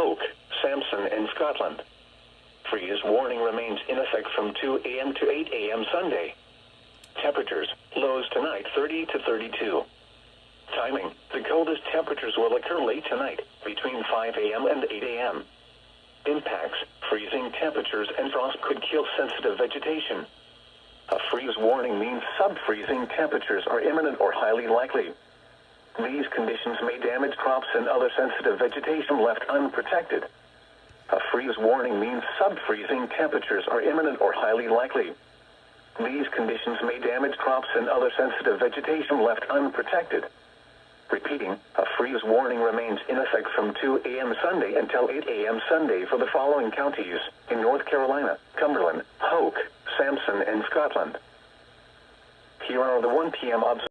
Hoke, Sampson, and Scotland. Freeze warning remains in effect from 2 a.m. to 8 a.m. Sunday. Temperatures, lows tonight 30 to 32. Timing, the coldest temperatures will occur late tonight, between 5 a.m. and 8 a.m. Impacts, freezing temperatures and frost could kill sensitive vegetation. A freeze warning means sub-freezing temperatures are imminent or highly likely. These conditions may damage crops and other sensitive vegetation left unprotected. A freeze warning means sub-freezing temperatures are imminent or highly likely. These conditions may damage crops and other sensitive vegetation left unprotected. Repeating, a freeze warning remains in effect from 2 a.m. Sunday until 8 a.m. Sunday for the following counties in North Carolina, Cumberland, Hoke, Sampson, and Scotland. Here are the 1 p.m. observations.